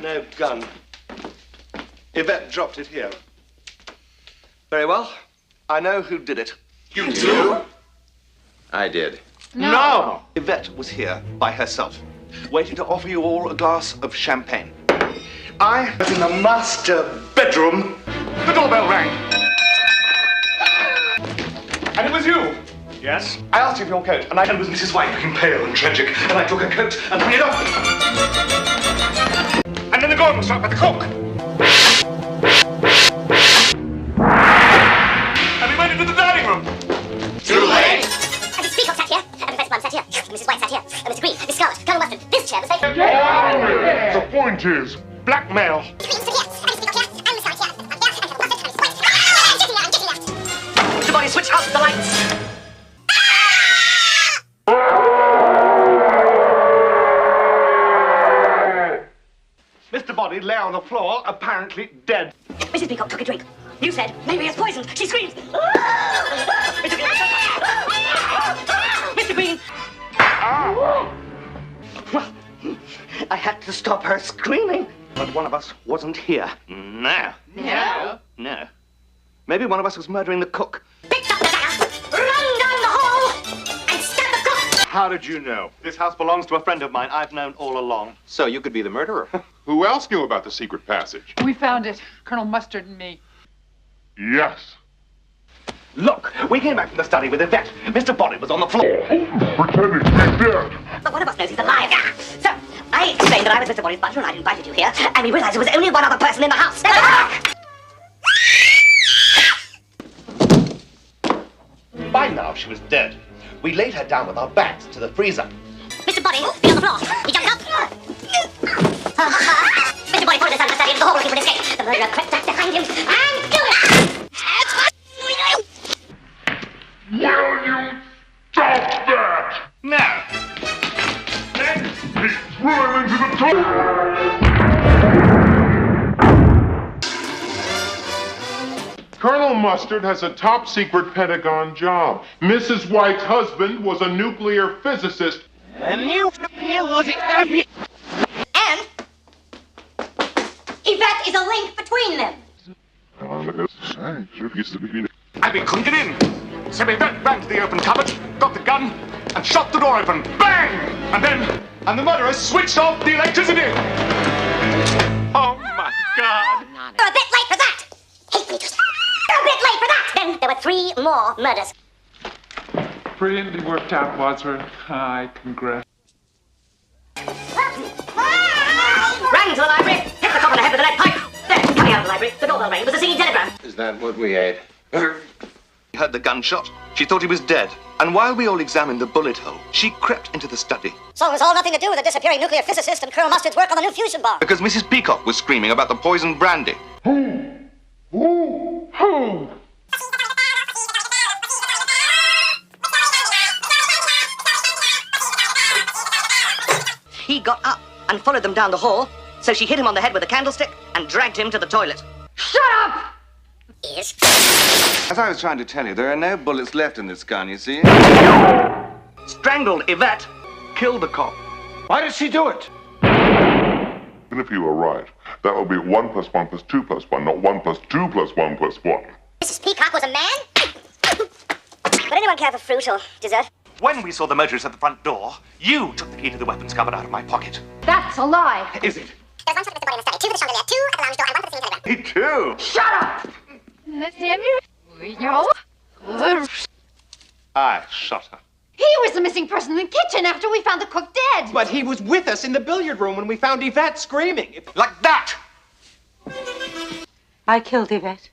No gun. Yvette dropped it here. Very well. I know who did it. You do? I did. No! Yvette was here by herself, waiting to offer you all a glass of champagne. I was in the master bedroom. The doorbell rang. And it was you. Yes? I asked you for your coat, and it was Mrs. White, looking pale and tragic, and I took her coat and hung it up. And then the Gordon was struck by the cook. And we went into the dining room. Too late! Mrs. Peacock sat here, Professor Plum sat here, Mrs. White sat here, Mr. Green, Miss Scarlet, Colonel Mustard, this chair was vacant. The point is, blackmail. Mr. Body, switch out the lights. Mr. Body lay on the floor, apparently dead. Mrs. Peacock took a drink. You said, maybe it's poisoned. She screamed. Mr. Green. Well, I had to stop her screaming. But one of us wasn't here. No. No? No. Maybe one of us was murdering the cook. Picked up the dagger, run down the hall, and stabbed the cook. How did you know? This house belongs to a friend of mine I've known all along. So you could be the murderer. Who else knew about the secret passage? We found it, Colonel Mustard and me. Yes. Look, we came back from the study with Yvette. Mr. Body was on the floor. Pretending to be dead. But one of us knows he's alive. So, I explained that I was Mr. Body's butler and I'd invited you here, and we realized there was only one other person in the house. By now, she was dead. We laid her down with our backs to the freezer. Mr. Body, be on the floor. He jumped up. Mr. Body followed us out of the study into the hall looking for an escape. The murderer crept back behind him and killed him. Will you stop that? No. Then he's thrown into the toilet. Colonel Mustard has a top-secret Pentagon job. Mrs. White's husband was a nuclear physicist. And Yvette is a link between them. And we couldn't get in. So we went round to the open cupboard, got the gun, and shot the door open. Bang! And the murderer switched off the electricity. Oh, my God. You're a bit late for that. Hate me just. You're a bit late for that. Then there were 3 more murders. Brilliantly worked out, Wadsworth. I congrats. Ran to the library, hit the cop on the head with a lead pipe. Then, coming out of the library, the doorbell rang. It was a singing telegram. Is that what we ate? We heard the gunshot. She thought he was dead. And while we all examined the bullet hole, she crept into the study. Song has all nothing to do with the disappearing nuclear physicist and Colonel Mustard's work on the new fusion bomb. Because Mrs. Peacock was screaming about the poisoned brandy. Who? He got up and followed them down the hall, so she hit him on the head with a candlestick and dragged him to the toilet. Shut up! Yes. As I was trying to tell you, there are no bullets left in this gun, you see? Strangled Yvette. Killed the cop. Why did she do it? Even if you were right, that would be 1 + 1 + 2 + 1, not 1 + 2 + 1 + 1. Mrs. Peacock was a man? Would anyone care for fruit or dessert? When we saw the motorist at the front door, you took the key to the weapons cupboard out of my pocket. That's a lie. Is it? There's 1 shot of Mr. Body in the study, 2 for the chandelier, 2 at the lounge door, and 1 for the singing telegram. Me too. Shut up! I shot her. He was the missing person in the kitchen after we found the cook dead. But he was with us in the billiard room when we found Yvette screaming. Like that! I killed Yvette.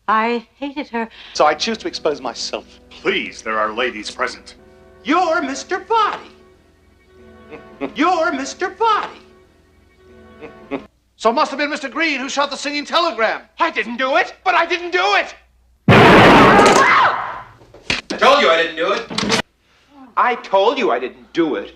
I hated her. So I choose to expose myself. Please, there are ladies present. You're Mr. Body. You're Mr. Body. So it must have been Mr. Green who shot the singing telegram. I didn't do it, but I didn't do it. I told you I didn't do it. I told you I didn't do it.